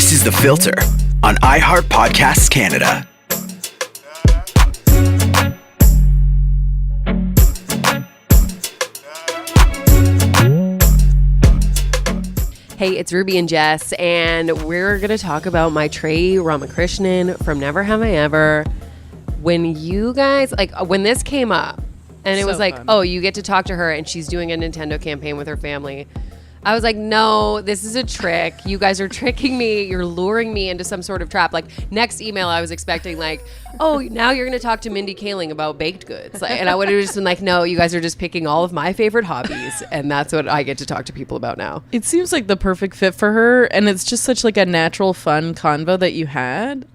This is The Filter on iHeart Podcasts Canada. Hey, it's Ruby and Jess, and we're going to talk about Maitreyi Ramakrishnan from Never Have I Ever. When you guys, when this came up, and it was fun. Oh, you get to talk to her, and she's doing a Nintendo campaign with her family. I was like, no, this is a trick. You guys are tricking me. You're luring me into some sort of trap. Next email, I was expecting oh, now you're going to talk to Mindy Kaling about baked goods. And I would have just been like, no, you guys are just picking all of my favorite hobbies. And that's what I get to talk to people about now. It seems like the perfect fit for her. And it's just such a natural, fun convo that you had.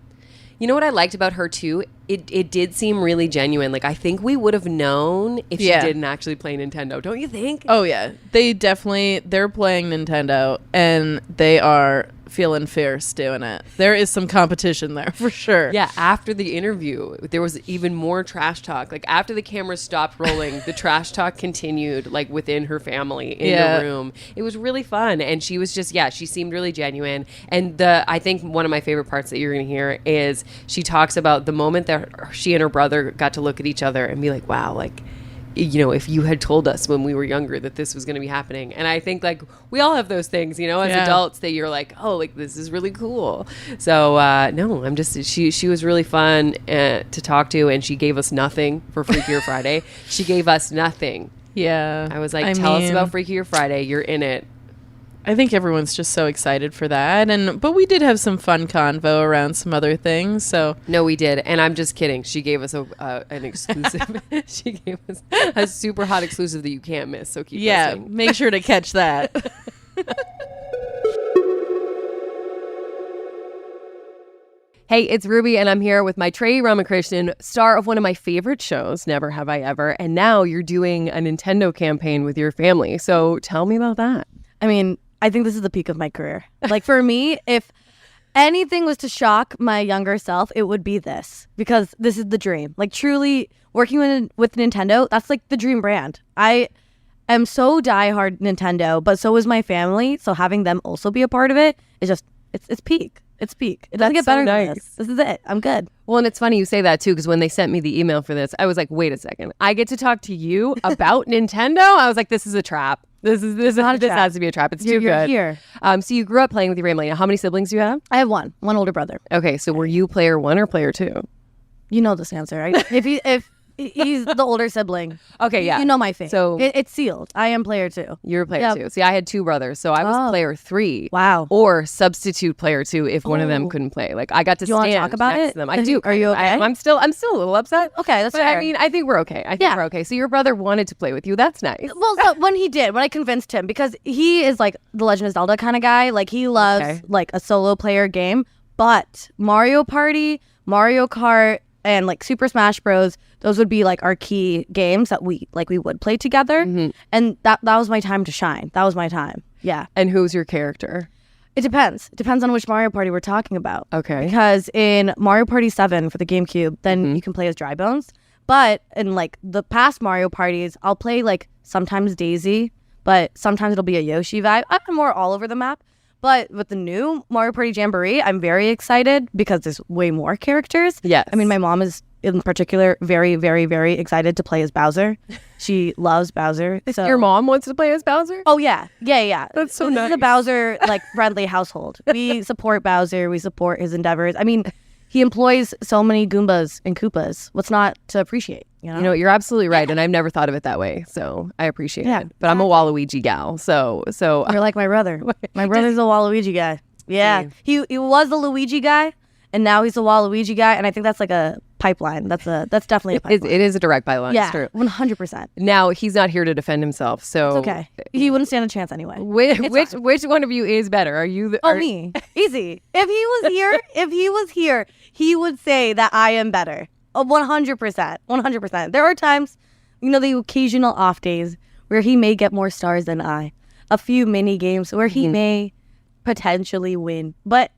You know what I liked about her, too? It did seem really genuine. I think we would have known if she didn't actually play Nintendo. Don't you think? Oh, yeah. They're playing Nintendo, and they are feeling fierce doing it. There is some competition there, for sure. Yeah, after the interview, there was even more trash talk. After the camera stopped rolling, the trash talk continued, within her family in the room. It was really fun, and she was just, she seemed really genuine. And I think one of my favorite parts that you're going to hear is she talks about the moment that she and her brother got to look at each other and be like, wow, if you had told us when we were younger that this was going to be happening. And I think we all have those things, as adults that you're this is really cool. So no, I'm just, she was really fun to talk to, and she gave us nothing for Freakier Friday. She gave us nothing. Yeah. I was tell us about Freakier Friday. You're in it. I think everyone's just so excited for that. But we did have some fun convo around some other things. So no, we did. And I'm just kidding. She gave us an exclusive. She gave us a super hot exclusive that you can't miss. So keep listening. Make sure to catch that. Hey, it's Ruby, and I'm here with Maitreyi Ramakrishnan, star of one of my favorite shows, Never Have I Ever. And now you're doing a Nintendo campaign with your family. So tell me about that. I think this is the peak of my career. For me, if anything was to shock my younger self, it would be this, because this is the dream. Truly working with Nintendo, that's the dream brand. I am so diehard Nintendo, but so is my family. So having them also be a part of it is just, it's peak. It's peak. It doesn't get better than this. This is it. I'm good. Well, and it's funny you say that, too, because when they sent me the email for this, I was like, wait a second. I get to talk to you about Nintendo? I was like, this is a trap. This has to be a trap. It's too good. Here. So you grew up playing with your family. Now, how many siblings do you have? I have one older brother. Okay, so were you player 1 or player 2? You know this answer, right? if he's the older sibling. Okay, yeah. You know my fate. So it's sealed. I am player 2. You're player 2. See, I had 2 brothers, so I was player 3. Wow. Or substitute player 2 if one of them couldn't play. I got to stand talk about next it? to them. I do. Are you okay? I'm still a little upset. Okay, that's fair. I think we're okay. I think we're okay. So your brother wanted to play with you. That's nice. Well, so when I convinced him, because he is the Legend of Zelda kind of guy. He loves a solo player game. But Mario Party, Mario Kart, and Super Smash Bros, those would be our key games that we would play together. Mm-hmm. And that was my time to shine. That was my time. Yeah. And who's your character? It depends. It depends on which Mario Party we're talking about. Okay. Because in Mario Party 7 for the GameCube, then you can play as Dry Bones. But in the past Mario Parties, I'll play sometimes Daisy, but sometimes it'll be a Yoshi vibe. I'm more all over the map. But with the new Mario Party Jamboree, I'm very excited because there's way more characters. Yes. My mom is, in particular, very, very, very excited to play as Bowser. She loves Bowser. So. Your mom wants to play as Bowser? Oh, yeah. Yeah. That's so nice. nice. This is a Bowser, friendly household. We support Bowser. We support his endeavors. He employs so many Goombas and Koopas. What's not to appreciate? You're absolutely right, and I've never thought of it that way, so I appreciate it. But I'm a Waluigi gal, so you're like my brother. My brother's a Waluigi guy. Yeah, he was a Luigi guy, and now he's a Waluigi guy, and I think that's a pipeline. That's definitely a pipeline. It is a direct pipeline. Yeah, it's true. 100%. Now he's not here to defend himself, so it's okay. He wouldn't stand a chance anyway. Which one of you is better? Are you? Me. Easy. If he was here, he would say that I am better. 100%. 100%. There are times, the occasional off days where he may get more stars than I. A few mini games where he may potentially win. But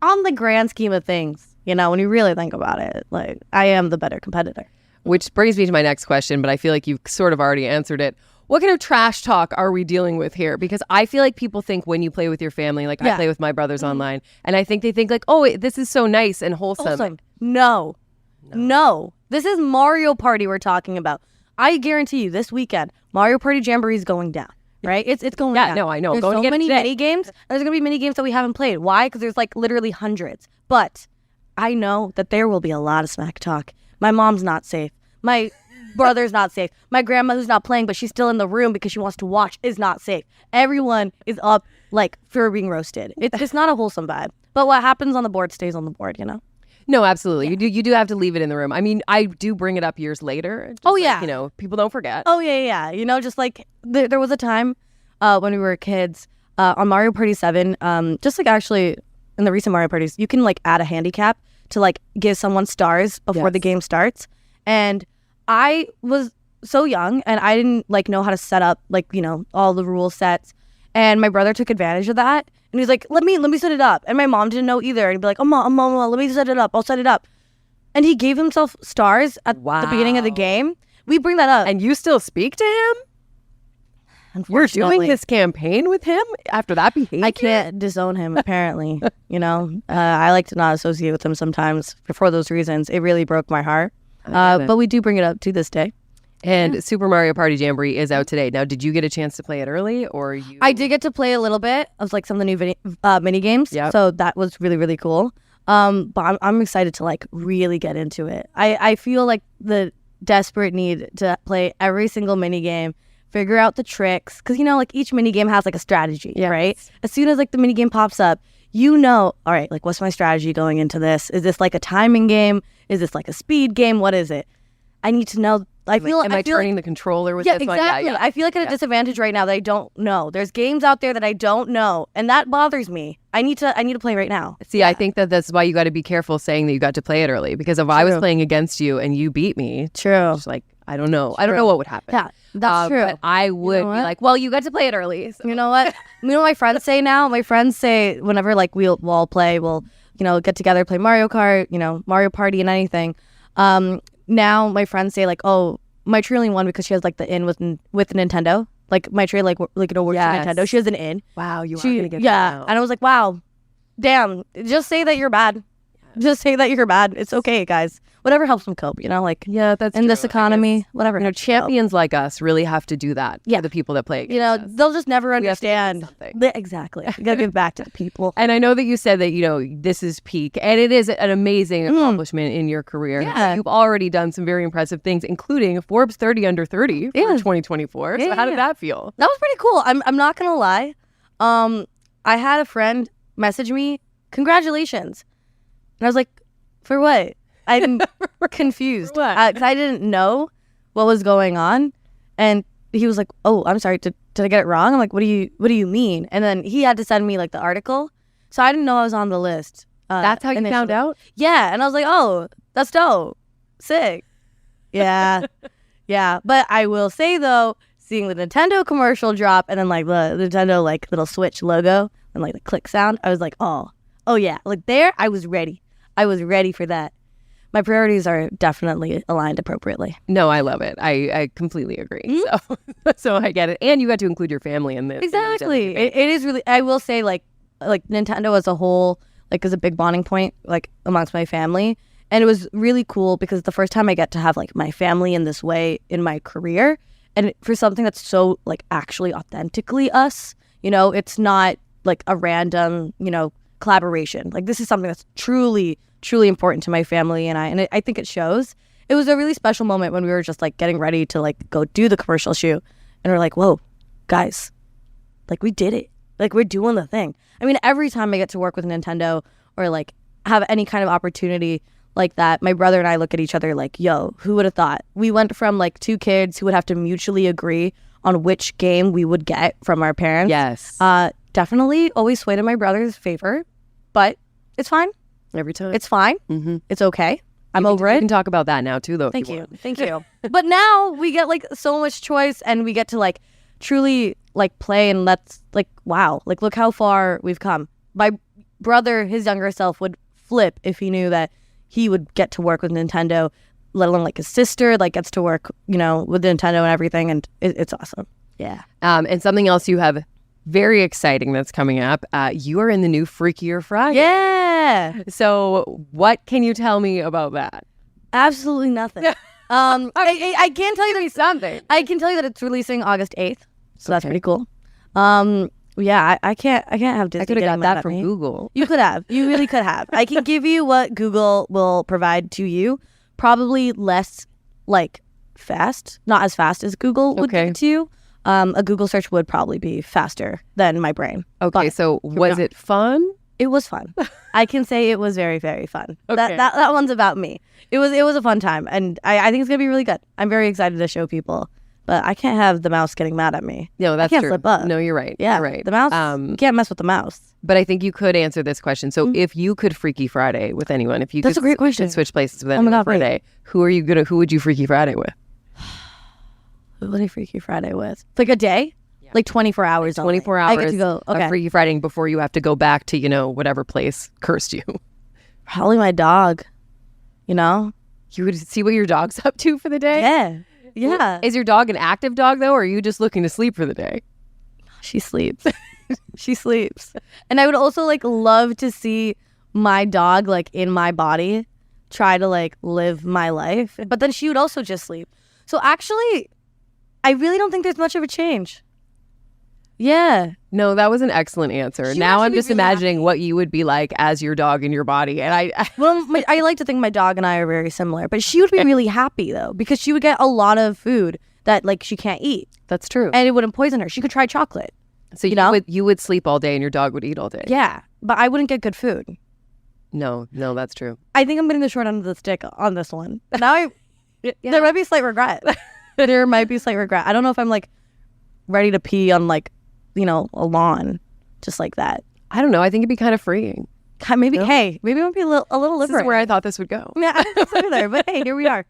on the grand scheme of things, when you really think about it, I am the better competitor. Which brings me to my next question, but I feel like you've sort of already answered it. What kind of trash talk are we dealing with here? Because I feel like people think when you play with your family, like I play with my brothers online, and I think they think like, oh, this is so nice and wholesome. No. This is Mario Party we're talking about. I guarantee you this weekend, Mario Party Jamboree is going down. Right? It's going down. Yeah, no, I know. There's going so to get many today. mini games. There's going to be mini games that we haven't played. Why? Because there's like literally hundreds. But I know that there will be a lot of smack talk. My mom's not safe. My brother's not safe. My grandma who's not playing, but she's still in the room because she wants to watch, is not safe. Everyone is up like for being roasted. It's not a wholesome vibe. But what happens on the board stays on the board, you know? No, absolutely. Yeah. You do have to leave it in the room. I mean, I do bring it up years later. People don't forget. Oh, yeah. You know, just like there was a time when we were kids on Mario Party 7, just like actually in the recent Mario Parties, you can like add a handicap to like give someone stars before the game starts. And I was so young and I didn't like know how to set up like, you know, all the rule sets. And my brother took advantage of that. And he's like, let me set it up. And my mom didn't know either. And he'd be like, Mom, let me set it up. I'll set it up. And he gave himself stars at the beginning of the game. We bring that up. And you still speak to him? You're doing this campaign with him after that behavior? I can't disown him, apparently. You know, I like to not associate with him sometimes for those reasons. It really broke my heart. But we do bring it up to this day. And Super Mario Party Jamboree is out today. Now, did you get a chance to play it early, or you? I did get to play a little bit of like some of the new mini games. Yeah. So that was really, really cool. But I'm excited to like really get into it. I feel like the desperate need to play every single mini game, figure out the tricks, because you know, like each mini game has like a strategy, right? As soon as like the mini game pops up, you know, all right, like what's my strategy going into this? Is this like a timing game? Is this like a speed game? What is it? I need to know. Am I turning the controller with this one? Exactly. Yeah, I feel like at a disadvantage right now that I don't know. There's games out there that I don't know, and that bothers me. I need to play right now. See, I think that's why you got to be careful saying that you got to play it early, because if I was playing against you and you beat me, it's like I don't know. I don't know what would happen. Yeah, that's true. But I would be like, well, you got to play it early. So. You know what? You know what my friends say now? My friends say whenever like we'll all play, we'll get together, play Mario Kart, Mario Party and anything. Now my friends say like, oh, Maitreyi only won because she has like the in with Nintendo. Like Maitreyi works for Nintendo. She has an in. Wow, you are gonna get that now. And I was like, wow, damn. Just say that you're bad. Just say that you're bad. It's okay, guys. Whatever helps them cope, that's in this economy, whatever. Champions like us really have to do that for the people that play against us. They'll just never understand. Exactly. You gotta give back to the people. And I know that you said that, this is peak, and it is an amazing accomplishment in your career. Yeah. You've already done some very impressive things, including Forbes 30 under 30 for 2024. So how did that feel? That was pretty cool. I'm not gonna lie. I had a friend message me, congratulations. And I was like, for what? I'm confused because I didn't know what was going on, and he was like, "Oh, I'm sorry. Did I get it wrong?" I'm like, "What do you mean?" And then he had to send me like the article, so I didn't know I was on the list. That's how you found out? Yeah, and I was like, "Oh, that's dope, sick." Yeah, yeah. But I will say though, seeing the Nintendo commercial drop and then like the Nintendo like little Switch logo and like the click sound, I was like, "Oh yeah!" Like there, I was ready. I was ready for that. My priorities are definitely aligned appropriately. No, I love it. I completely agree. Mm-hmm. So I get it. And you got to include your family in this. Exactly. It is really, I will say like Nintendo as a whole, like is a big bonding point like amongst my family. And it was really cool because the first time I get to have like my family in this way in my career, and for something that's so like actually authentically us, it's not like a random, collaboration. Like this is something that's truly important to my family and I think it shows. It was a really special moment when we were just like getting ready to like go do the commercial shoot and we're like, whoa, guys, like we did it. Like we're doing the thing. I mean, every time I get to work with Nintendo or like have any kind of opportunity like that, my brother and I look at each other like, yo, who would have thought? We went from like two kids who would have to mutually agree on which game we would get from our parents. Yes. Definitely always swayed in my brother's favor, but it's fine. Every time. It's fine. Mm-hmm. It's okay. I'm over it. We can talk about that now too, though. Thank you. But now we get like so much choice and we get to like truly like play and let's like, wow, like look how far we've come. My brother, his younger self would flip if he knew that he would get to work with Nintendo let alone like his sister, like gets to work, with Nintendo and everything, and it's awesome. Yeah. And something else you have very exciting that's coming up. You are in the new Freakier Friday. Yeah. So what can you tell me about that? Absolutely nothing. I can tell you something. I can tell you that it's releasing August 8th, so that's pretty cool. Yeah, I can't have Disney. I could have got getting mad that at from me. Google. You could have. You really could have. I can give you what Google will provide to you. Probably less fast, not as fast as Google would give it to you. A Google search would probably be faster than my brain. Okay, But so was it fun? it was fun. I can say it was very, very fun. Okay. That one's about me. It was a fun time, and I think it's gonna be really good. I'm very excited to show people. But I can't have the mouse getting mad at me. No, that's I can't true. slip up. No, you're right. Yeah, You're right. The mouse. You can't mess with the mouse. But I think you could answer this question. So if you could Freaky Friday with anyone, if you That's could, a great question. could switch places with Oh my anyone God, for a day, who would you Freaky Friday with? Who would I Freaky Friday with? Like a day? Like 24 hours. 24 only. hours I get to go. Okay. of Freaky Friday before you have to go back to, whatever place cursed you. Probably my dog. You would see what your dog's up to for the day? Yeah. Yeah. Is your dog an active dog, though, or are you just looking to sleep for the day? She sleeps. She sleeps. And I would also love to see my dog in my body try to live my life. But then she would also just sleep. So actually, I really don't think there's much of a change. Yeah. No, that was an excellent answer. She Now would I'm actually just be really imagining what you would be like as your dog in your body. And I Well, I like to think my dog and I are very similar. But she would be really happy, though, because she would get a lot of food that she can't eat. That's true. And it wouldn't poison her. She could try chocolate. So you would sleep all day and your dog would eat all day. Yeah. But I wouldn't get good food. No, that's true. I think I'm getting the short end of the stick on this one. Now there might be slight regret. There might be slight regret. I don't know if I'm ready to pee on a lawn just like that. I don't know. I think it'd be kind of freeing. Maybe it would be a little This liberating. is where I thought this would go. Yeah, I don't know either. But hey, here we are.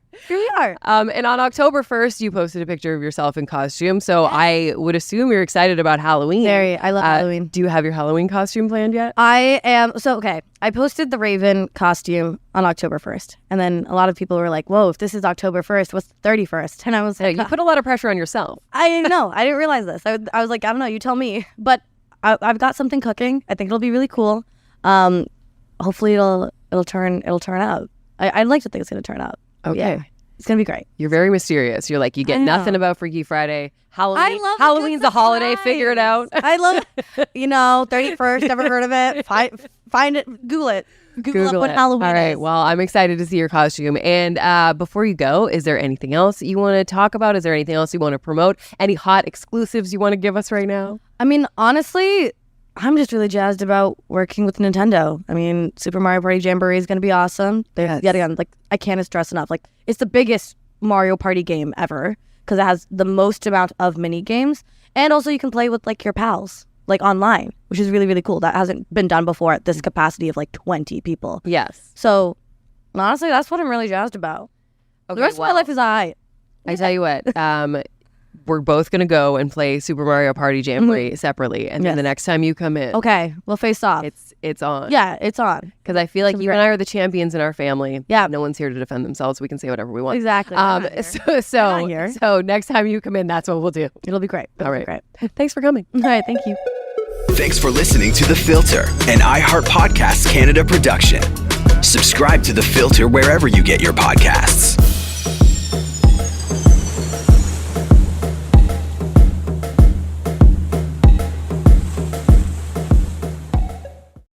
And on October 1st, you posted a picture of yourself in costume. So I would assume you're excited about Halloween. I love Halloween. Do you have your Halloween costume planned yet? I am. So, okay. I posted the Raven costume on October 1st. And then a lot of people were like, whoa, if this is October 1st, what's the 31st? And I was like, You put a lot of pressure on yourself. I know. I didn't realize this. I was like, I don't know. You tell me. But I've got something cooking. I think it'll be really cool. Hopefully it'll turn out. I'd like to think it's going to turn out. Okay. Yeah. It's going to be great. You're very mysterious. You're like, you get nothing about Freaky Friday. I love Halloween's a holiday. Figure it out. I love 31st. Never heard of it. Find it. Google it. Google up what Halloween All right. is. Well, I'm excited to see your costume. And before you go, is there anything else you want to talk about? Is there anything else you want to promote? Any hot exclusives you want to give us right now? I mean, honestly, I'm just really jazzed about working with Nintendo. I mean, Super Mario Party Jamboree is going to be awesome. Yes. Yet again, I can't stress enough. It's the biggest Mario Party game ever because it has the most amount of mini games, and also you can play with your pals online, which is really, really cool. That hasn't been done before at this capacity of 20 people. Yes. So honestly, that's what I'm really jazzed about. Okay, The rest of my life is alright. I tell you what, we're both going to go and play Super Mario Party Jamboree separately. And then Yes. the next time you come in, Okay, we'll face off. it's on. Yeah, it's on. Because I feel like you and I are the champions in our family. Yeah. No one's here to defend themselves. We can say whatever we want. Exactly. So next time you come in, that's what we'll do. It'll be great. All right. Great. Thanks for coming. All right, thank you. Thanks for listening to The Filter, an iHeart Podcasts Canada production. Subscribe to The Filter wherever you get your podcasts.